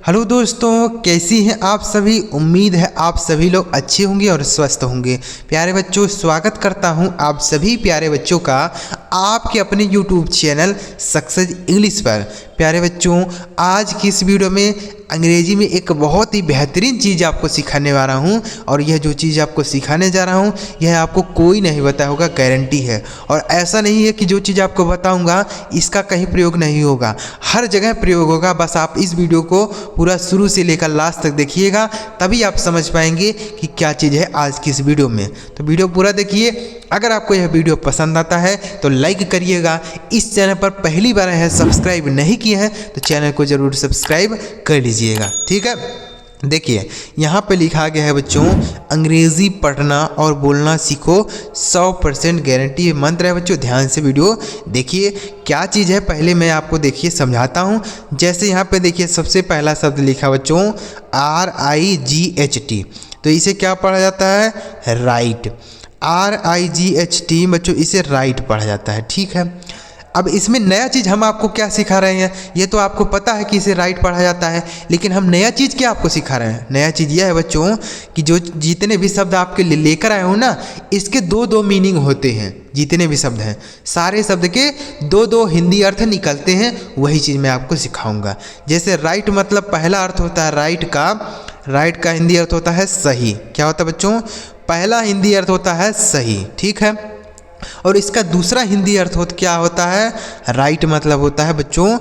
Hello दोस्तों, कैसी हैं आप सभी। उम्मीद है आप सभी लोग अच्छे होंगे और स्वस्थ होंगे। प्यारे बच्चों, स्वागत करता हूं आप सभी प्यारे बच्चों का आपके अपने YouTube चैनल सक्सेस इंग्लिश पर। प्यारे बच्चों, आज की इस वीडियो में अंग्रेजी में एक बहुत ही बेहतरीन चीज़ आपको सिखाने वाला हूं और यह जो चीज़ आपको सिखाने जा रहा हूं यह आपको कोई नहीं बताया होगा, गारंटी है। और ऐसा नहीं है कि जो चीज़ आपको बताऊंगा इसका कहीं प्रयोग नहीं होगा, हर जगह प्रयोग होगा। बस आप इस वीडियो को पूरा शुरू से लेकर लास्ट तक देखिएगा, तभी आप समझ पाएंगे कि क्या चीज़ है आज की इस वीडियो में। तो वीडियो पूरा देखिए। अगर आपको यह वीडियो पसंद आता है तो लाइक करिएगा। इस चैनल पर पहली बार है, सब्सक्राइब नहीं किए हैं तो चैनल को ज़रूर सब्सक्राइब कर लीजिएगा, ठीक है। देखिए यहाँ पे लिखा गया है बच्चों, अंग्रेज़ी पढ़ना और बोलना सीखो, 100% गारंटी। ये मंत्र है बच्चों, ध्यान से वीडियो देखिए। क्या चीज़ है पहले मैं आपको देखिए समझाता हूँ। जैसे यहाँ पे देखिए सबसे पहला शब्द लिखा बच्चों RIGHT, तो इसे क्या पढ़ा जाता है, राइट। RIGHT बच्चों इसे राइट पढ़ा जाता है, ठीक है। अब इसमें नया चीज़ हम आपको क्या सिखा रहे हैं, ये तो आपको पता है कि इसे राइट पढ़ा जाता है, लेकिन हम नया चीज़ क्या आपको सिखा रहे हैं। नया चीज़ यह है बच्चों कि जो जितने भी शब्द आपके लिए लेकर आए हो ना, इसके दो मीनिंग होते हैं। जितने भी शब्द हैं सारे शब्द के दो हिंदी अर्थ निकलते हैं, वही चीज़ मैं आपको सिखाऊंगा। जैसे राइट मतलब पहला अर्थ होता है राइट का हिंदी अर्थ होता है सही। क्या होता है बच्चों, पहला हिंदी अर्थ होता है सही, ठीक है। और इसका दूसरा हिंदी अर्थ क्या होता है, राइट मतलब होता है बच्चों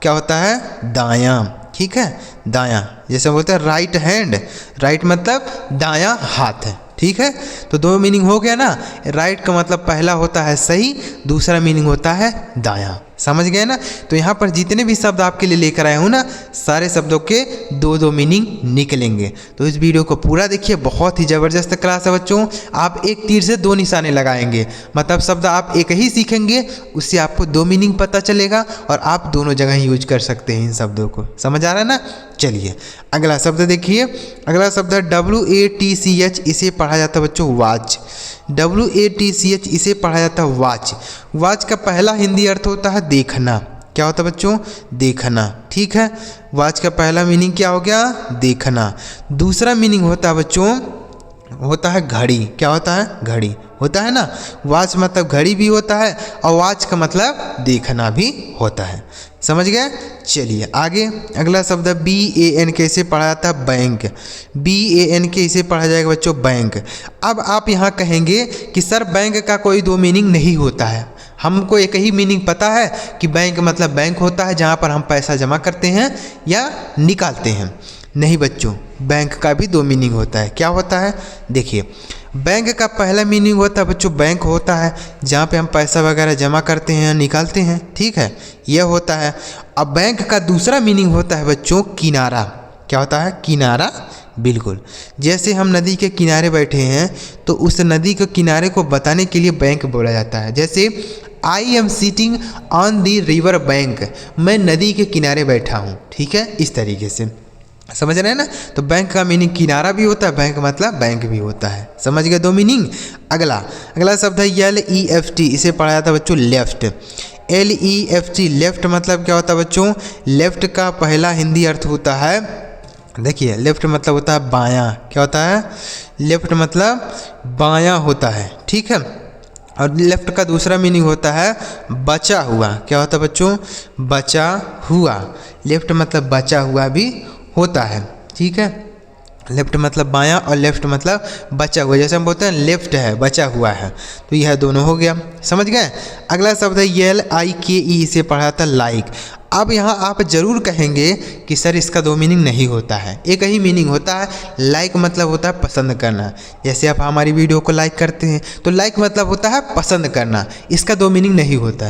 क्या होता है, दायां, ठीक है, दायां। जैसे बोलते हैं राइट हैंड, राइट मतलब दायां हाथ है, ठीक है। तो दो मीनिंग हो गया ना। राइट का मतलब पहला होता है सही, दूसरा मीनिंग होता है दायां, समझ गए ना। तो यहाँ पर जितने भी शब्द आपके लिए लेकर आया हूँ ना, सारे शब्दों के दो मीनिंग निकलेंगे। तो इस वीडियो को पूरा देखिए, बहुत ही ज़बरदस्त क्लास है बच्चों। आप एक तीर से दो निशाने लगाएंगे, मतलब शब्द आप एक ही सीखेंगे, उससे आपको दो मीनिंग पता चलेगा और आप दोनों जगह यूज कर सकते हैं इन शब्दों को। समझ आ रहा है ना। चलिए अगला शब्द देखिए। अगला शब्द है WATCH, इसे पढ़ा जाता है बच्चों वॉच। WATCH इसे पढ़ा जाता है वॉच। वॉच का पहला हिंदी अर्थ होता है देखना। क्या होता है बच्चों, देखना, ठीक है। वॉच का पहला मीनिंग क्या हो गया, देखना। दूसरा मीनिंग होता है बच्चों, होता है घड़ी। क्या होता है, घड़ी होता है ना। वॉच मतलब घड़ी भी होता है और वॉच का मतलब देखना भी होता है, समझ गए। चलिए आगे अगला शब्द है BANK, इसे पढ़ा जाता है बैंक। BANK इसे पढ़ा जाएगा बच्चों बैंक। अब आप यहाँ कहेंगे कि सर बैंक का कोई दो मीनिंग नहीं होता है, हमको एक ही मीनिंग पता है कि बैंक मतलब बैंक होता है जहाँ पर हम पैसा जमा करते हैं या निकालते हैं। नहीं बच्चों, बैंक का भी दो मीनिंग होता है। क्या होता है, देखिए बैंक का पहला मीनिंग होता है बच्चों, बैंक होता है जहाँ पे हम पैसा वगैरह जमा करते हैं निकालते हैं, ठीक है, यह होता है। अब बैंक का दूसरा मीनिंग होता है बच्चों किनारा। क्या होता है, किनारा, बिल्कुल। जैसे हम नदी के किनारे बैठे हैं तो उस नदी के किनारे को बताने के लिए बैंक बोला जाता है। जैसे I am sitting on the river bank, मैं नदी के किनारे बैठा हूँ, ठीक है, इस तरीके से समझ रहे हैं ना। तो बैंक का मीनिंग किनारा भी होता है, बैंक मतलब बैंक भी होता है, समझ गए, दो मीनिंग। अगला शब्द है LEFT, इसे पढ़ा जाता है बच्चों लेफ्ट। LEFT लेफ्ट मतलब क्या होता है बच्चों, लेफ्ट का पहला हिंदी अर्थ होता है, देखिए लेफ्ट मतलब होता है बायां। क्या होता है, लेफ्ट मतलब बायां होता है, ठीक है। और लेफ्ट का दूसरा मीनिंग होता है बचा हुआ। क्या होता है बच्चों, बचा हुआ। लेफ्ट मतलब बचा हुआ भी होता है, ठीक है। लेफ्ट मतलब बायां और लेफ्ट मतलब बचा हुआ। जैसे हम बोलते हैं लेफ्ट है, बचा हुआ है, तो यह दोनों हो गया, समझ गए। अगला शब्द है LIKE, इसे पढ़ा था लाइक। अब यहाँ आप जरूर कहेंगे कि सर इसका दो मीनिंग नहीं होता है, एक ही मीनिंग होता है। लाइक मतलब होता है पसंद करना। जैसे आप हमारी वीडियो को लाइक करते हैं तो लाइक मतलब होता है पसंद करना, इसका दो मीनिंग नहीं होता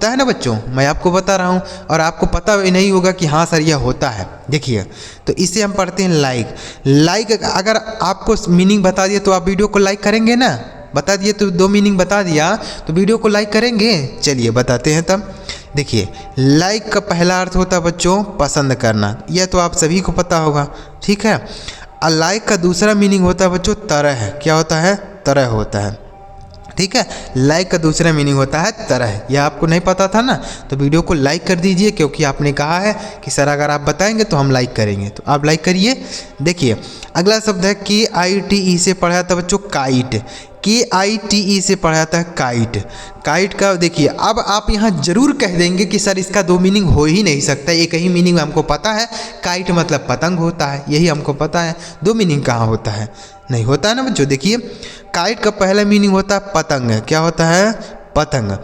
है ना बच्चों, मैं आपको बता रहा हूँ और आपको पता भी नहीं होगा कि हाँ सर यह होता है। देखिए तो इसे हम पढ़ते हैं लाइक। अगर आपको मीनिंग बता दिया तो आप वीडियो को लाइक करेंगे ना, बता दिए तो दो मीनिंग बता दिया तो वीडियो को लाइक करेंगे। चलिए बताते हैं तब। देखिए लाइक का पहला अर्थ होता है बच्चों पसंद करना, यह तो आप सभी को पता होगा, ठीक है। और लाइक का दूसरा मीनिंग होता है बच्चों तरह। क्या होता है, तरह होता है, ठीक है। लाइक का दूसरा मीनिंग होता है तरह। यह आपको नहीं पता था ना, तो वीडियो को लाइक कर दीजिए, क्योंकि आपने कहा है कि सर अगर आप बताएंगे तो हम लाइक करेंगे, तो आप लाइक करिए। देखिए अगला शब्द है KITE से पढ़ा जाता है बच्चों काइट। KITE से पढ़ा जाता है काइट। काइट का देखिए, अब आप यहाँ जरूर कह देंगे कि सर इसका दो मीनिंग हो ही नहीं सकता, एक ही मीनिंग हमको पता है, काइट मतलब पतंग होता है, यही हमको पता है, दो मीनिंग कहाँ होता है, नहीं होता है ना बच्चों। देखिए काइट का पहला मीनिंग होता है पतंग, क्या होता है पतंग।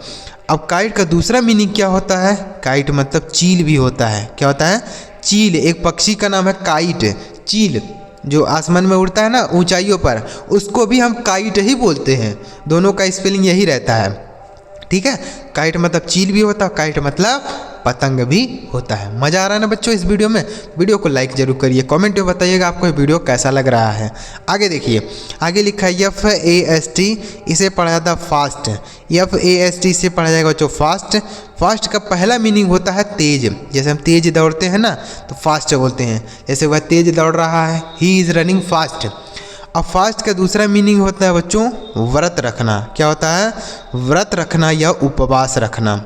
अब काइट का दूसरा मीनिंग क्या होता है, काइट मतलब चील भी होता है, क्या होता है चील। एक पक्षी का नाम है काइट, चील जो आसमान में उड़ता है ना ऊंचाइयों पर, उसको भी हम काइट ही बोलते हैं, दोनों का स्पेलिंग यही रहता है, ठीक है। काइट मतलब चील भी होता है, काइट मतलब पतंग भी होता है। मज़ा आ रहा है ना बच्चों इस वीडियो में। वीडियो को लाइक जरूर करिए, कमेंट में बताइएगा आपको ये वीडियो कैसा लग रहा है। आगे देखिए, आगे लिखा है FAST, इसे पढ़ा जाता है फास्ट। FAST से पढ़ा जाएगा बच्चों फास्ट। फास्ट का पहला मीनिंग होता है तेज, जैसे हम तेज दौड़ते हैं ना तो फास्ट बोलते हैं, जैसे वह तेज दौड़ रहा है, ही इज़ रनिंग फास्ट। अब फास्ट का दूसरा मीनिंग होता है बच्चों व्रत रखना, क्या होता है व्रत रखना या उपवास रखना,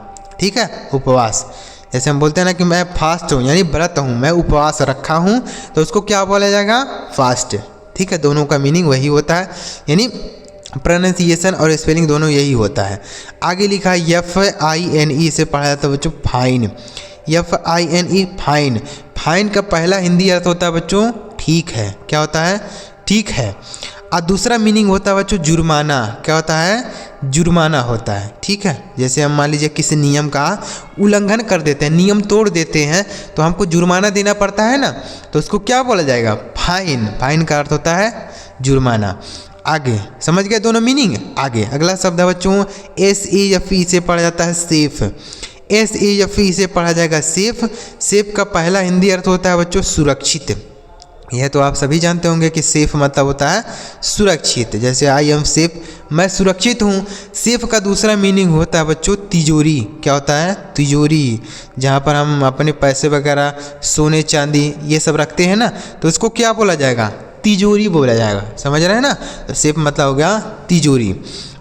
ठीक है उपवास। जैसे हम बोलते हैं ना कि मैं फास्ट हूँ यानी व्रत हूँ, मैं उपवास रखा हूँ, तो उसको क्या बोला जाएगा फास्ट, ठीक है। दोनों का मीनिंग वही होता है, यानी प्रोनाउंसिएशन और स्पेलिंग दोनों यही होता है। आगे लिखा है FINE से पढ़ा जाता है बच्चों फाइन। FINE fine. फाइन का पहला हिंदी अर्थ होता है बच्चों ठीक है, क्या होता है ठीक है। और दूसरा मीनिंग होता है बच्चों जुर्माना, क्या होता है जुर्माना होता है, ठीक है। जैसे हम मान लीजिए किसी नियम का उल्लंघन कर देते हैं, नियम तोड़ देते हैं, तो हमको जुर्माना देना पड़ता है ना, तो उसको क्या बोला जाएगा फाइन। फाइन का अर्थ होता है जुर्माना। आगे समझ गए दोनों मीनिंग। आगे अगला शब्द है बच्चों SAFE से पढ़ा जाता है सेफ। SAFE से पढ़ा जाएगा सेफ। सेफ का पहला हिंदी अर्थ होता है बच्चों सुरक्षित। यह तो आप सभी जानते होंगे कि सेफ मतलब होता है सुरक्षित, जैसे आई एम सेफ, मैं सुरक्षित हूँ। सेफ का दूसरा मीनिंग होता है बच्चों तिजोरी, क्या होता है तिजोरी, जहाँ पर हम अपने पैसे वगैरह सोने चांदी ये सब रखते हैं ना, तो उसको क्या बोला जाएगा तिजोरी बोला जाएगा, समझ रहे हैं ना। तो सेफ मतलब हो गया तिजोरी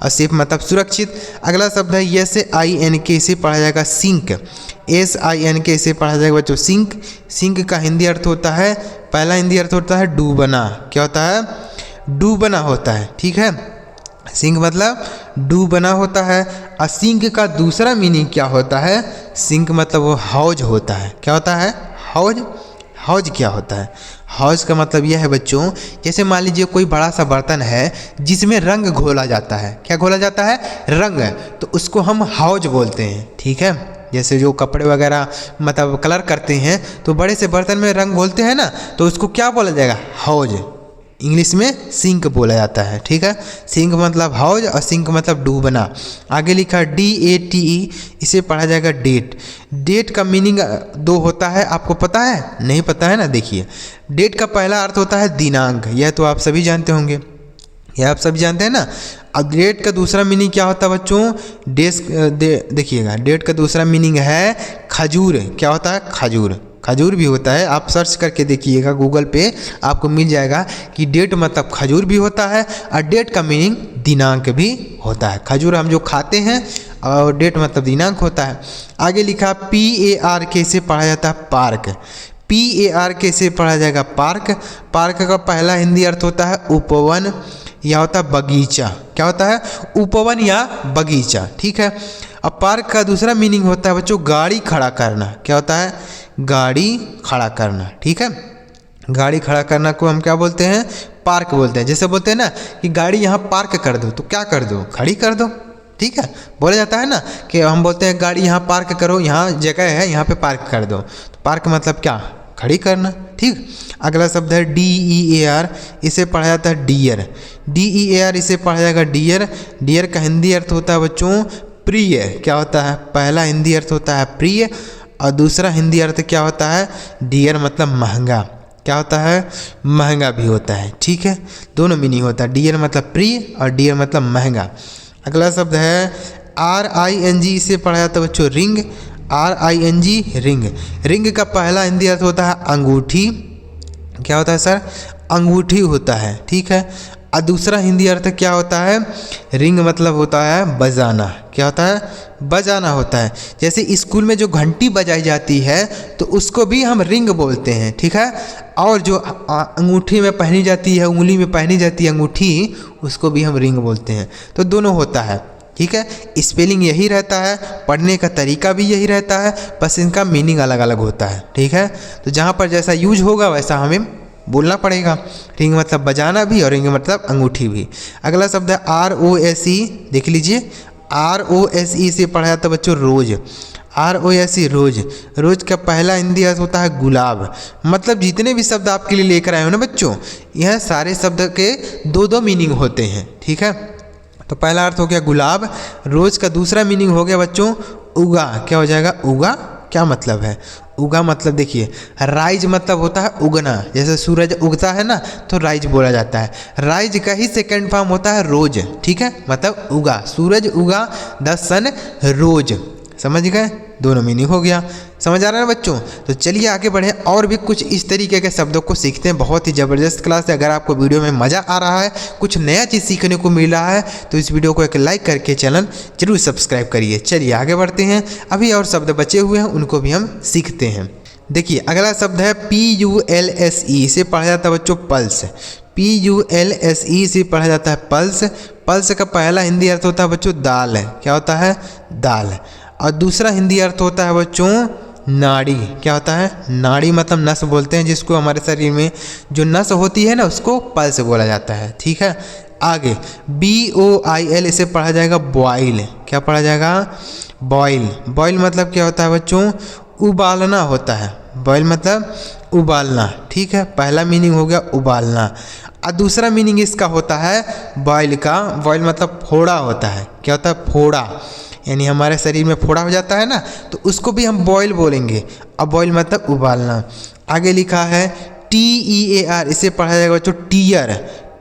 और सेफ मतलब सुरक्षित। अगला शब्द है SINK से पढ़ा जाएगा सिंक। SINK से पढ़ा जाएगा बच्चों सिंक। सिंक का हिंदी अर्थ होता है, पहला हिंदी अर्थ होता है डूबना, क्या होता है डूबना होता है, ठीक है। सिंक मतलब डूबना होता है। और सिंक का दूसरा मीनिंग क्या होता है, सिंक मतलब वो हौज होता है, क्या होता है हौज। हौज क्या होता है, हौज का मतलब यह है बच्चों, जैसे मान लीजिए कोई बड़ा सा बर्तन है जिसमें रंग घोला जाता है, क्या घोला जाता है रंग, तो उसको हम हौज बोलते हैं, ठीक है। जैसे जो कपड़े वगैरह मतलब कलर करते हैं तो बड़े से बर्तन में रंग घोलते हैं ना, तो उसको क्या बोला जाएगा हौज। इंग्लिश में सिंक बोला जाता है, ठीक है। सिंक मतलब हौज और सिंक मतलब डूबना। आगे लिखा DATE, इसे पढ़ा जाएगा डेट। डेट का मीनिंग दो होता है, आपको पता है नहीं पता है ना। देखिए डेट का पहला अर्थ होता है दिनांक, यह तो आप सभी जानते होंगे, यह आप सभी जानते हैं ना। अब डेट का दूसरा मीनिंग क्या होता है बच्चों देखिएगा डेट का दूसरा मीनिंग है खजूर, क्या होता है खजूर। खजूर भी होता है, आप सर्च करके देखिएगा गूगल पे, आपको मिल जाएगा कि डेट मतलब खजूर भी होता है और डेट का मीनिंग दिनांक भी होता है। खजूर हम जो खाते हैं और डेट मतलब दिनांक होता है। आगे लिखा PARK से पढ़ा जाता है पार्क। PARK से पढ़ा जाएगा पार्क। पार्क का पहला हिंदी अर्थ होता है उपवन या होता है बगीचा, क्या होता है उपवन या बगीचा, ठीक है। अब पार्क का दूसरा मीनिंग होता है बच्चों गाड़ी खड़ा करना, क्या होता है गाड़ी खड़ा करना, ठीक है। गाड़ी खड़ा करना को हम क्या बोलते हैं पार्क बोलते हैं। जैसे बोलते हैं ना कि गाड़ी यहाँ पार्क कर दो, तो क्या कर दो खड़ी कर दो, ठीक है। बोला जाता है ना कि हम बोलते हैं गाड़ी यहाँ पार्क करो, यहाँ जगह है यहाँ पे पार्क कर दो, तो पार्क मतलब क्या खड़ी करना, ठीक। अगला शब्द है DEAR, इसे पढ़ा जाता है डियर। DEAR इसे पढ़ा जाएगा डियर। डियर का हिंदी अर्थ होता है बच्चों प्रिय, क्या होता है पहला हिंदी अर्थ होता है प्रिय और दूसरा हिंदी अर्थ क्या होता है डियर मतलब महंगा, क्या होता है महंगा भी होता है, ठीक है। दोनों मीनिंग होता है, डियर मतलब प्रिय और डियर मतलब महंगा। अगला शब्द है RING, इसे पढ़ा जाता है बच्चों रिंग। RING ring. रिंग का पहला हिंदी अर्थ होता है अंगूठी, क्या होता है सर अंगूठी होता है, ठीक है। और दूसरा हिंदी अर्थ क्या होता है, रिंग मतलब होता है बजाना। क्या होता है, बजाना होता है। जैसे स्कूल में जो घंटी बजाई जाती है तो उसको भी हम रिंग बोलते हैं, ठीक है। और जो अंगूठी में पहनी जाती है, उंगली में पहनी जाती है अंगूठी, उसको भी हम रिंग बोलते हैं। तो दोनों होता है, ठीक है। स्पेलिंग यही रहता है, पढ़ने का तरीका भी यही रहता है, बस इनका मीनिंग अलग अलग होता है, ठीक है। तो जहाँ पर जैसा यूज होगा वैसा हमें बोलना पड़ेगा। रिंग मतलब बजाना भी और रिंग मतलब अंगूठी भी। अगला शब्द है ROSE, देख लीजिए। ROSE से पढ़ा जाता है बच्चों रोज। ROSE रोज। रोज का पहला हिंदी अर्थ होता है गुलाब। मतलब जितने भी शब्द आपके लिए लेकर आए हो ना बच्चों, यह सारे शब्द के दो दो मीनिंग होते हैं, ठीक है। तो पहला अर्थ हो गया गुलाब। रोज का दूसरा मीनिंग हो गया बच्चों उगा। क्या हो जाएगा, उगा। क्या मतलब है, उगा मतलब देखिए, राइज मतलब होता है उगना। जैसे सूरज उगता है ना तो राइज बोला जाता है। राइज का ही सेकंड फॉर्म होता है रोज, ठीक है। मतलब उगा, सूरज उगा, द सन रोज। समझ गए, दोनों मीनिंग हो गया। समझ आ रहा है ना बच्चों। तो चलिए आगे बढ़े और भी कुछ इस तरीके के शब्दों को सीखते हैं। बहुत ही ज़बरदस्त क्लास है। अगर आपको वीडियो में मज़ा आ रहा है, कुछ नया चीज़ सीखने को मिल रहा है, तो इस वीडियो को एक लाइक करके चैनल जरूर सब्सक्राइब करिए। चलिए आगे बढ़ते हैं। अभी और शब्द बचे हुए हैं, उनको भी हम सीखते हैं। देखिए अगला शब्द है PULSE से पढ़ा जाता है बच्चों पल्स। PULSE से पढ़ा जाता है पल्स। पल्स का पहला हिंदी अर्थ होता है बच्चों दाल। क्या होता है, दाल। और दूसरा हिंदी अर्थ होता है बच्चों नाड़ी। क्या होता है, नाड़ी मतलब नस बोलते हैं जिसको, हमारे शरीर में जो नस होती है ना उसको पल्स बोला जाता है, ठीक है। आगे BOIL इसे पढ़ा जाएगा बॉइल। क्या पढ़ा जाएगा, बॉइल। बॉइल मतलब क्या होता है बच्चों, उबालना होता है। बॉइल मतलब उबालना, ठीक है। पहला मीनिंग हो गया उबालना। और दूसरा मीनिंग इसका होता है बॉइल का, बॉइल मतलब फोड़ा होता है। क्या होता है, फोड़ा। यानी हमारे शरीर में फोड़ा हो जाता है ना, तो उसको भी हम बॉइल बोलेंगे। अब बॉइल मतलब उबालना। आगे लिखा है TEAR, इसे पढ़ा जाएगा बच्चों टीयर।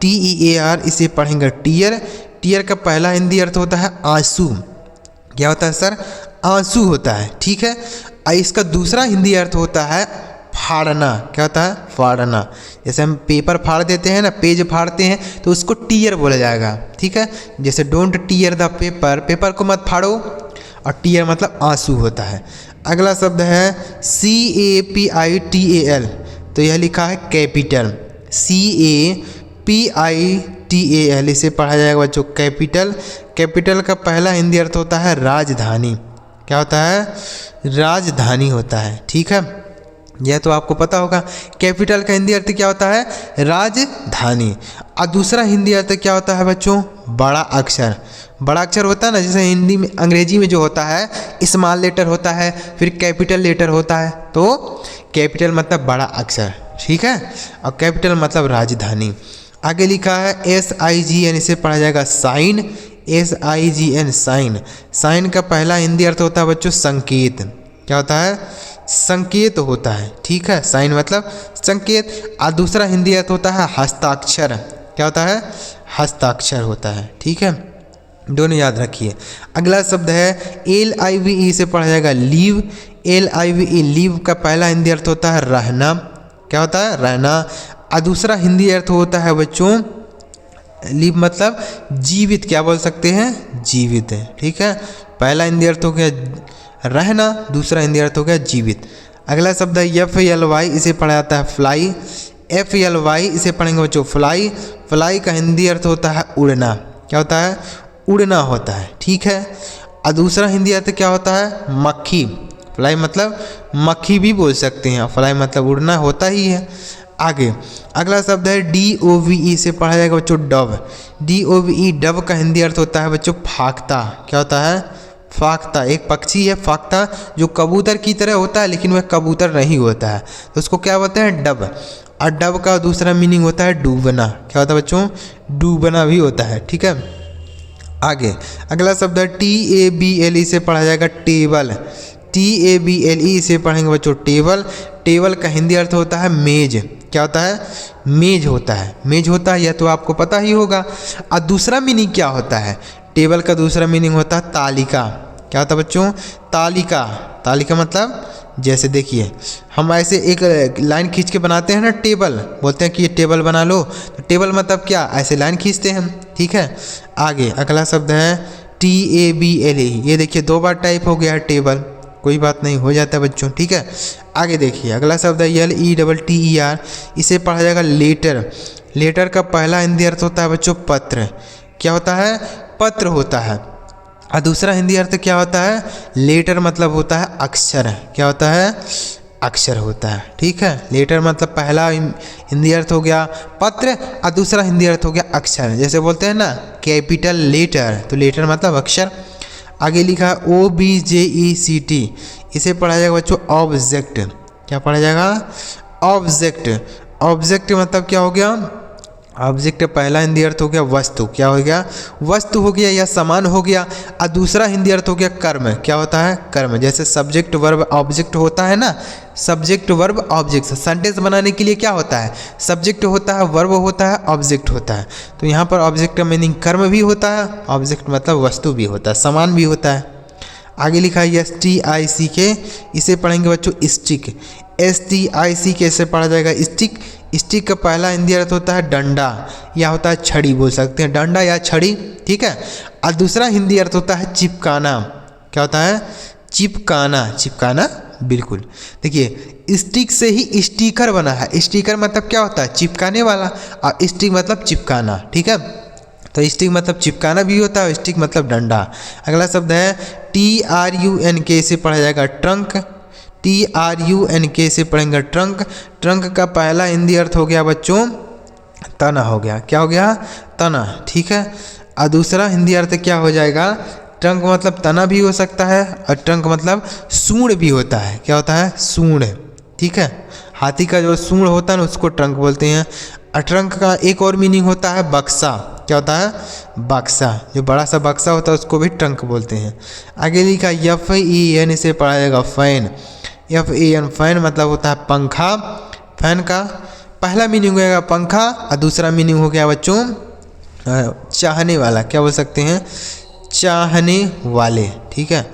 TEAR इसे पढ़ेंगे टीयर। टीयर का पहला हिंदी अर्थ होता है आंसू। क्या होता है सर, आंसू होता है, ठीक है। इसका दूसरा हिंदी अर्थ होता है फाड़ना। क्या होता है, फाड़ना। जैसे हम पेपर फाड़ देते हैं ना, पेज फाड़ते हैं, तो उसको टीयर बोला जाएगा, ठीक है। जैसे don't tier the paper, paper को मत फाड़ो। और टीयर मतलब आंसू होता है। अगला शब्द है CAPITAL, तो यह लिखा है कैपिटल। CAPITAL इसे पढ़ा जाएगा बच्चों कैपिटल। कैपिटल का पहला हिंदी अर्थ होता है राजधानी। क्या होता है, राजधानी होता है, ठीक है। यह तो आपको पता होगा। कैपिटल का हिंदी अर्थ क्या होता है, राजधानी। और दूसरा हिंदी अर्थ क्या होता है बच्चों, बड़ा अक्षर। बड़ा अक्षर होता है ना, जैसे हिंदी में, अंग्रेजी में जो होता है स्मॉल लेटर होता है, फिर कैपिटल लेटर होता है। तो कैपिटल मतलब बड़ा अक्षर, ठीक है। और कैपिटल मतलब राजधानी। आगे लिखा है SIGN, इसे पढ़ा जाएगा साइन। SIGN sign. साइन का पहला हिंदी अर्थ होता है बच्चों संकेत। क्या होता है, संकेत होता है, ठीक है। साइन मतलब संकेत। और दूसरा हिंदी अर्थ होता है हस्ताक्षर। क्या होता है, हस्ताक्षर होता है, ठीक है। दोनों याद रखिए। अगला शब्द है LIVE से पढ़ा जाएगा लीव। LIVE लीव का पहला हिंदी अर्थ होता है रहना। क्या होता है, रहना। और दूसरा हिंदी अर्थ होता है बच्चों लीव मतलब जीवित। क्या बोल सकते हैं, जीवित है, ठीक है। पहला हिंदी अर्थ हो गया रहना, दूसरा हिंदी अर्थ हो गया जीवित। अगला शब्द है FLY, इसे पढ़ा जाता है फ्लाई। FLY इसे पढ़ेंगे बच्चों फ्लाई। फ्लाई का हिंदी अर्थ होता है उड़ना। क्या होता है, उड़ना होता है, ठीक है। और दूसरा हिंदी अर्थ क्या होता है, मक्खी। फ्लाई मतलब मक्खी भी बोल सकते हैं, फ्लाई मतलब उड़ना होता ही है। आगे अगला शब्द है DOVE, से पढ़ा जाएगा बच्चों डव। DOVE डव का हिंदी अर्थ होता है बच्चों फाख्ता। क्या होता है, फाख्ता। एक पक्षी है फाख्ता, जो कबूतर की तरह होता है लेकिन वह कबूतर नहीं होता है, तो उसको क्या बोलते हैं, डव। और डव का दूसरा मीनिंग होता है डूबना। क्या होता है बच्चों, डूबना भी होता है, ठीक है। आगे अगला शब्द है TABLE, से पढ़ा जाएगा टेबल। TABLE से पढ़ेंगे बच्चों टेबल। टेबल का हिंदी अर्थ होता है मेज। क्या होता है, मेज होता है, मेज होता है, यह तो आपको पता ही होगा। और दूसरा मीनिंग क्या होता है, टेबल का दूसरा मीनिंग होता है तालिका। क्या होता है बच्चों? तालिका। तालिका मतलब जैसे देखिए हम ऐसे एक लाइन खींच के बनाते हैं ना टेबल, बोलते हैं कि ये टेबल बना लो, तो टेबल मतलब क्या? ऐसे लाइन खींचते हैं हम, ठीक है। आगे अगला शब्द है TABLE। ये देखिए 2 बार टाइप हो गया है टेबल, कोई बात नहीं, हो जाता है बच्चों, ठीक है। आगे देखिए अगला शब्द है LETTER। इसे पढ़ा जाएगा लेटर। लेटर का पहला हिंदी अर्थ होता है बच्चों पत्र। क्या होता है? पत्र होता है। और दूसरा हिंदी अर्थ क्या होता है? लेटर मतलब होता है अक्षर। क्या होता है? अक्षर होता है, ठीक है। लेटर मतलब पहला हिंदी अर्थ हो गया पत्र और दूसरा हिंदी अर्थ हो गया अक्षर। जैसे बोलते हैं ना कैपिटल लेटर, तो लेटर मतलब अक्षर। आगे लिखा है OBJECT। इसे पढ़ा जाएगा बच्चों ऑब्जेक्ट। क्या पढ़ा जाएगा? ऑब्जेक्ट। ऑब्जेक्ट मतलब क्या हो गया? ऑब्जेक्ट का पहला हिंदी अर्थ हो गया वस्तु। क्या हो गया? वस्तु हो गया या सामान हो गया। और दूसरा हिंदी अर्थ हो गया कर्म। क्या होता है? कर्म। जैसे सब्जेक्ट वर्ब ऑब्जेक्ट होता है ना, सब्जेक्ट वर्ब ऑब्जेक्ट। सेंटेंस बनाने के लिए क्या होता है? सब्जेक्ट होता है, वर्ब होता है, ऑब्जेक्ट होता है। तो यहाँ पर ऑब्जेक्ट का मीनिंग कर्म भी होता है, ऑब्जेक्ट मतलब वस्तु भी होता है, सामान भी होता है। आगे लिखा है STICK। इसे पढ़ेंगे बच्चों स्टिक। STICK से पढ़ा जाएगा स्टिक। स्टिक का पहला हिंदी अर्थ होता है डंडा या होता है छड़ी, बोल सकते हैं डंडा या छड़ी, ठीक है। और दूसरा हिंदी अर्थ होता है चिपकाना। क्या होता है? चिपकाना। चिपकाना, बिल्कुल। देखिए स्टिक से ही स्टिकर बना है। स्टिकर मतलब क्या होता है? चिपकाने वाला, और स्टिक मतलब चिपकाना, ठीक है। तो स्टिक मतलब चिपकाना भी होता है, स्टिक मतलब डंडा। अगला शब्द है TRUNK। से पढ़ा जाएगा ट्रंक। TRUNK से पढ़ेंगे ट्रंक। ट्रंक का पहला हिंदी अर्थ हो गया बच्चों तना हो गया। क्या हो गया? तना, ठीक है। और दूसरा हिंदी अर्थ क्या हो जाएगा? ट्रंक मतलब तना भी हो सकता है और ट्रंक मतलब सूंड भी होता है। क्या होता है? सूंड, ठीक है। हाथी का जो सूंड होता है ना उसको ट्रंक बोलते हैं। और ट्रंक का एक और मीनिंग होता है बक्सा। क्या होता है? बक्सा। जो बड़ा सा बक्सा होता है उसको भी ट्रंक बोलते हैं। आगे लिखा FAN। इसे पढ़ा जाएगा फैन। FAN फैन मतलब होता है पंखा। फैन का पहला मीनिंग हो गया पंखा और दूसरा मीनिंग हो गया बच्चों चाहने वाला। क्या बोल सकते हैं? चाहने वाले, ठीक है।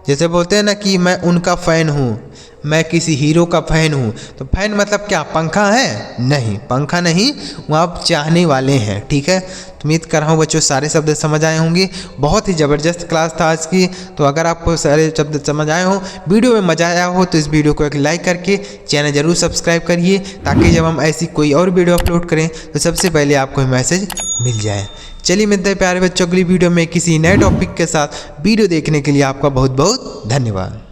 जैसे बोलते हैं ना कि मैं उनका फ़ैन हूँ, मैं किसी हीरो का फ़ैन हूँ, तो फ़ैन मतलब क्या? पंखा है? नहीं, पंखा नहीं, वो आप चाहने वाले हैं, ठीक है। तो उम्मीद कर रहा हूँ बच्चों सारे शब्द समझ आए होंगे। बहुत ही ज़बरदस्त क्लास था आज की। तो अगर आपको सारे शब्द समझ आए हो, वीडियो में मज़ा आया हो, तो इस वीडियो को एक लाइक करके चैनल ज़रूर सब्सक्राइब करिए, ताकि जब हम ऐसी कोई और वीडियो अपलोड करें तो सबसे पहले आपको मैसेज मिल जाए। चलिए मिलते हैं प्यारे बच्चों अगली वीडियो में किसी नए टॉपिक के साथ। वीडियो देखने के लिए आपका बहुत बहुत धन्यवाद।